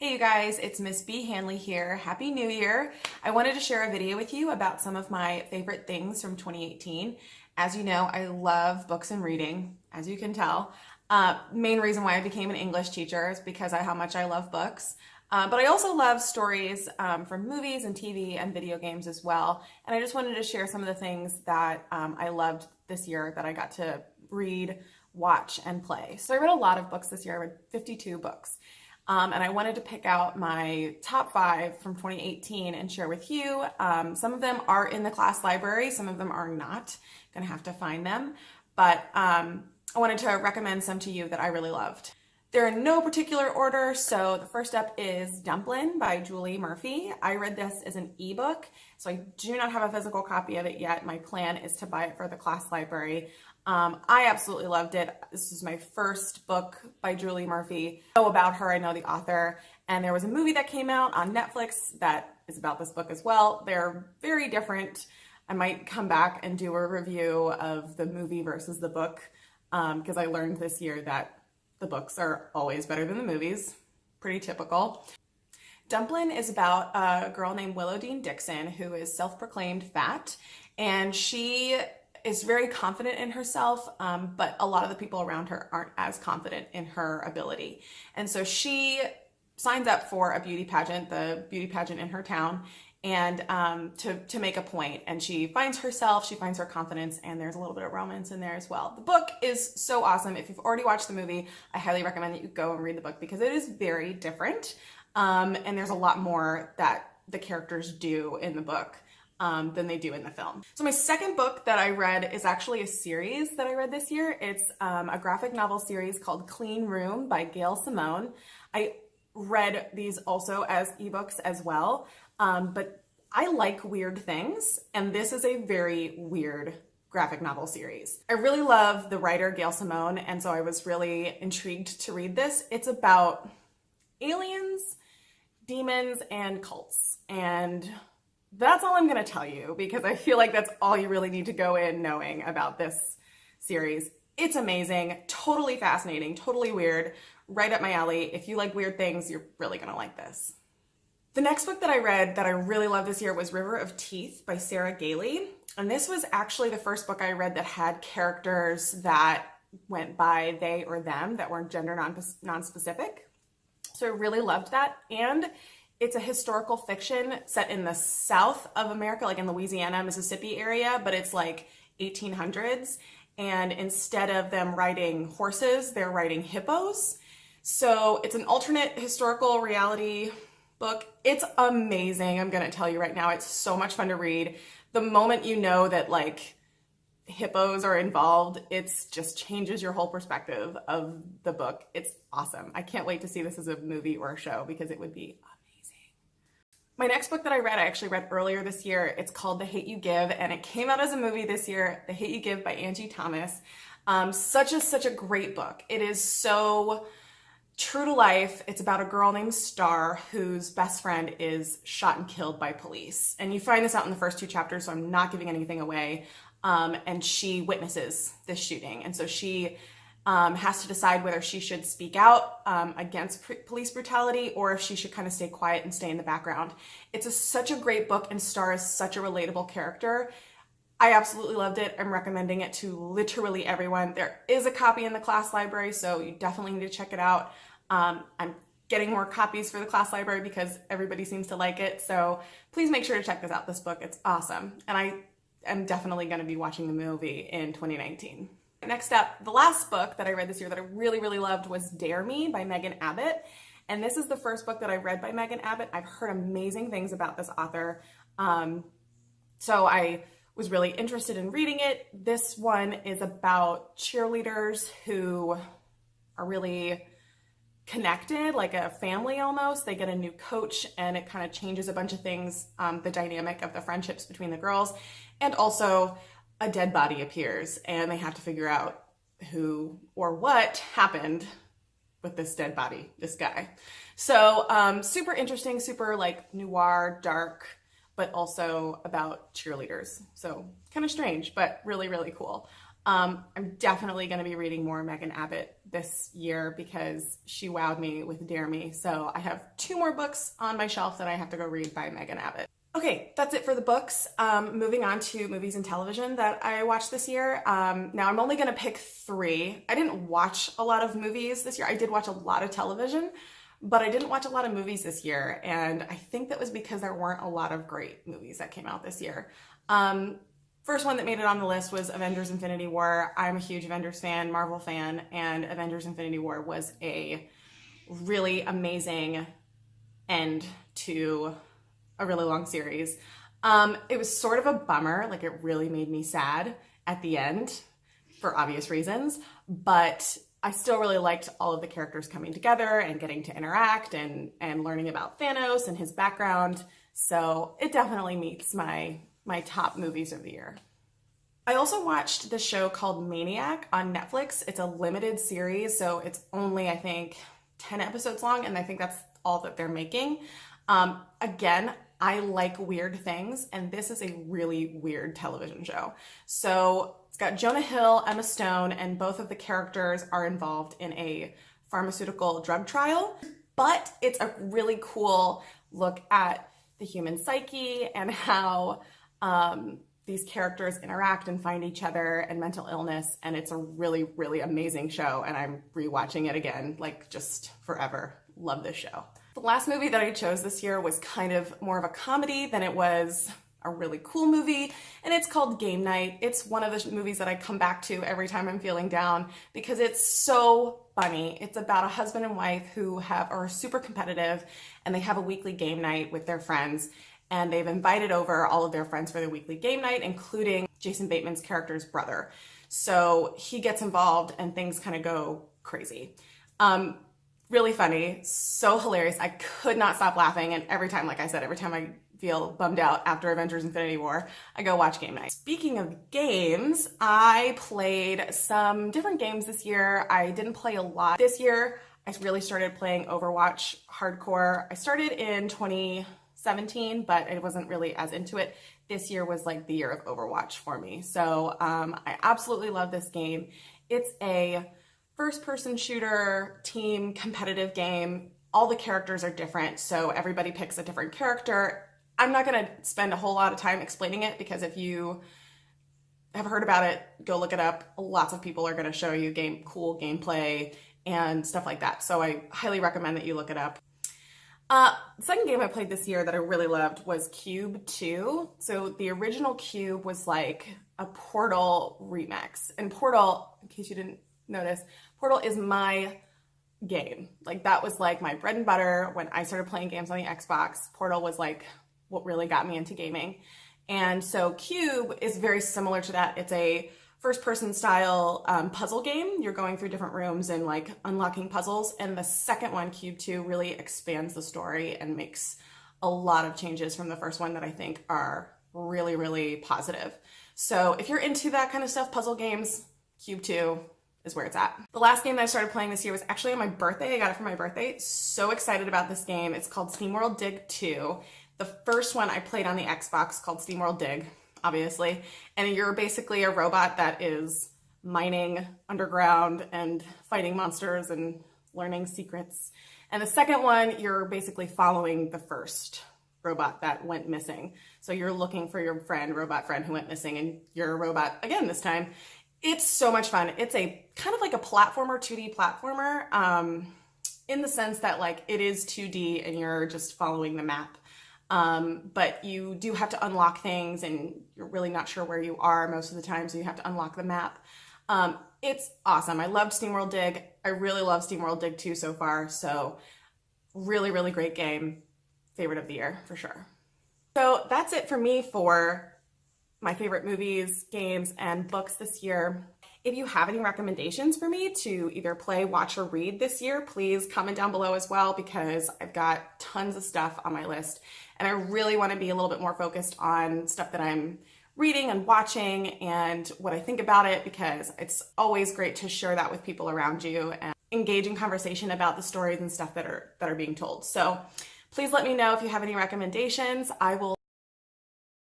Hey you guys, it's Miss B Hanley here. Happy New Year. I wanted to share a video with you about some of my favorite things from 2018. As you know, I love books and reading, as you can tell. Main reason why I became an English teacher is because of how much I love books. But I also love stories from movies and TV and video games as well. And I just wanted to share some of the things that I loved this year that I got to read, watch, and play. So I read a lot of books this year. I read 52 books. And I wanted to pick out my top 5 from 2018 and share with you. Some of them are in the class library, some of them are not. Gonna have to find them. But I wanted to recommend some to you that I really loved. They're in no particular order, so the first up is Dumplin by Julie Murphy. I read this as an ebook, so I do not have a physical copy of it yet. My plan is to buy it for the class library. I absolutely loved it. This is my first book by Julie Murphy. I know about her, I know the author, and there was a movie that came out on Netflix that is about this book as well. They're very different. I might come back and do a review of the movie versus the book because I learned this year that the books are always better than the movies. Pretty typical. Dumplin is about a girl named Willowdean Dixon who is self-proclaimed fat, and she is very confident in herself, but a lot of the people around her aren't as confident in her ability. And so she signs up for a beauty pageant, the beauty pageant in her town, and to make a point. And she finds herself, she finds her confidence, and there's a little bit of romance in there as well. The book is so awesome. If you've already watched the movie, I highly recommend that you go and read the book because it is very different. And there's a lot more that the characters do in the book than they do in the film. So my second book that I read is actually a series that I read this year. It's a graphic novel series called Clean Room by Gail Simone. I read these also as ebooks as well, but I like weird things, and this is a very weird graphic novel series. I really love the writer Gail Simone, and so I was really intrigued to read this. It's about aliens, demons, and cults, and that's all I'm gonna tell you because I feel like that's all you really need to go in knowing about this series. It's amazing, totally fascinating, totally weird, right up my alley. If you like weird things, you're really gonna like this. The next book that I read that I really loved this year was River of Teeth by Sarah Gailey. And this was actually the first book I read that had characters that went by they or them that weren't gender non-specific. So I really loved that. And it's a historical fiction set in the South of America, like in Louisiana, Mississippi area, but it's like 1800s. And instead of them riding horses, they're riding hippos. So it's an alternate historical reality book. It's amazing. I'm gonna tell you right now, it's so much fun to read. The moment you know that like hippos are involved, it's just changes your whole perspective of the book. It's awesome. I can't wait to see this as a movie or a show because it would be my next book that I actually read earlier this year. It's called The Hate You Give, and it came out as a movie this year, The Hate You Give by Angie Thomas. Such a great book. It is so true to life. It's about a girl named Star whose best friend is shot and killed by police. And you find this out in the first 2 chapters, so I'm not giving anything away. And she witnesses this shooting. And so she has to decide whether she should speak out against police brutality or if she should kind of stay quiet and stay in the background. It's such a great book, and Star is such a relatable character. I absolutely loved it. I'm recommending it to literally everyone. There is a copy in the class library, so you definitely need to check it out. I'm getting more copies for the class library because everybody seems to like it, so please make sure to check this out. This book, it's awesome. And I am definitely going to be watching the movie in 2019. Next up, the last book that I read this year that I really loved was Dare Me by Megan Abbott. And this is the first book that I read by Megan Abbott. I've heard amazing things about this author. So I was really interested in reading it. This one is about cheerleaders who are really connected, like a family almost. They get a new coach and it kind of changes a bunch of things, the dynamic of the friendships between the girls, and also a dead body appears and they have to figure out who or what happened with this dead body, this guy. So super interesting, super like noir, dark, but also about cheerleaders. So kind of strange, but really cool. I'm definitely going to be reading more Megan Abbott this year because she wowed me with Dare Me. So I have 2 more books on my shelf that I have to go read by Megan Abbott. Okay, that's it for the books. Moving on to movies and television that I watched this year. Now I'm only gonna pick 3. I didn't watch a lot of movies this year. I did watch a lot of television, but I didn't watch a lot of movies this year. And I think that was because there weren't a lot of great movies that came out this year. First one that made it on the list was Avengers Infinity War. I'm a huge Avengers fan, Marvel fan, and Avengers Infinity War was a really amazing end to a really long series. It was sort of a bummer, like it really made me sad at the end for obvious reasons, but I still really liked all of the characters coming together and getting to interact and learning about Thanos and his background. So it definitely meets my top movies of the year. I also watched the show called Maniac on Netflix. It's a limited series, so it's only, I think, 10 episodes long, and I think that's all that they're making. Again, I like weird things, and this is a really weird television show. So it's got Jonah Hill, Emma Stone, and both of the characters are involved in a pharmaceutical drug trial, but it's a really cool look at the human psyche and how these characters interact and find each other and mental illness, and it's a really, really amazing show, and I'm rewatching it again, like just forever. Love this show. The last movie that I chose this year was kind of more of a comedy than it was a really cool movie, and it's called Game Night. It's one of the movies that I come back to every time I'm feeling down because it's so funny. It's about a husband and wife who are super competitive, and they have a weekly game night with their friends, and they've invited over all of their friends for their weekly game night, including Jason Bateman's character's brother. So he gets involved and things kind of go crazy. Really funny, so hilarious. I could not stop laughing, and every time, like I said, every time I feel bummed out after Avengers Infinity War, I go watch Game Night. Speaking of games, I played some different games this year. I didn't play a lot. This year, I really started playing Overwatch hardcore. I started in 2017, but I wasn't really as into it. This year was like the year of Overwatch for me. So I absolutely love this game. It's a first-person shooter, team, competitive game. All the characters are different, so everybody picks a different character. I'm not going to spend a whole lot of time explaining it because if you have heard about it, go look it up. Lots of people are going to show you cool gameplay and stuff like that, so I highly recommend that you look it up. The second game I played this year that I really loved was Cube 2. So the original Cube was like a Portal remix, and Portal, in case you didn't notice, Portal is my game. Like that was like my bread and butter when I started playing games on the Xbox. Portal was like what really got me into gaming. And so Cube is very similar to that. It's a first-person style puzzle game. You're going through different rooms and like unlocking puzzles. And the second one, Cube 2, really expands the story and makes a lot of changes from the first one that I think are really, really positive. So if you're into that kind of stuff, puzzle games, Cube 2 is where it's at. The last game that I started playing this year was actually on my birthday. I got it for my birthday. So excited about this game. It's called Steamworld Dig 2. The first one I played on the Xbox called Steamworld Dig, obviously. And you're basically a robot that is mining underground and fighting monsters and learning secrets. And the second one, you're basically following the first robot that went missing. So you're looking for your robot friend who went missing, and you're a robot again this time. It's so much fun. It's a kind of like a platformer, 2D platformer, in the sense that like it is 2D and you're just following the map. But you do have to unlock things and you're really not sure where you are most of the time, so you have to unlock the map. It's awesome. I loved Steamworld Dig. I really love Steamworld Dig 2 so far, so really, really great game. Favorite of the year, for sure. So that's it for me for my favorite movies, games, and books this year. If you have any recommendations for me to either play, watch, or read this year, please comment down below as well, because I've got tons of stuff on my list, and I really want to be a little bit more focused on stuff that I'm reading and watching and what I think about it, because it's always great to share that with people around you and engage in conversation about the stories and stuff that are being told. So please let me know if you have any recommendations. I will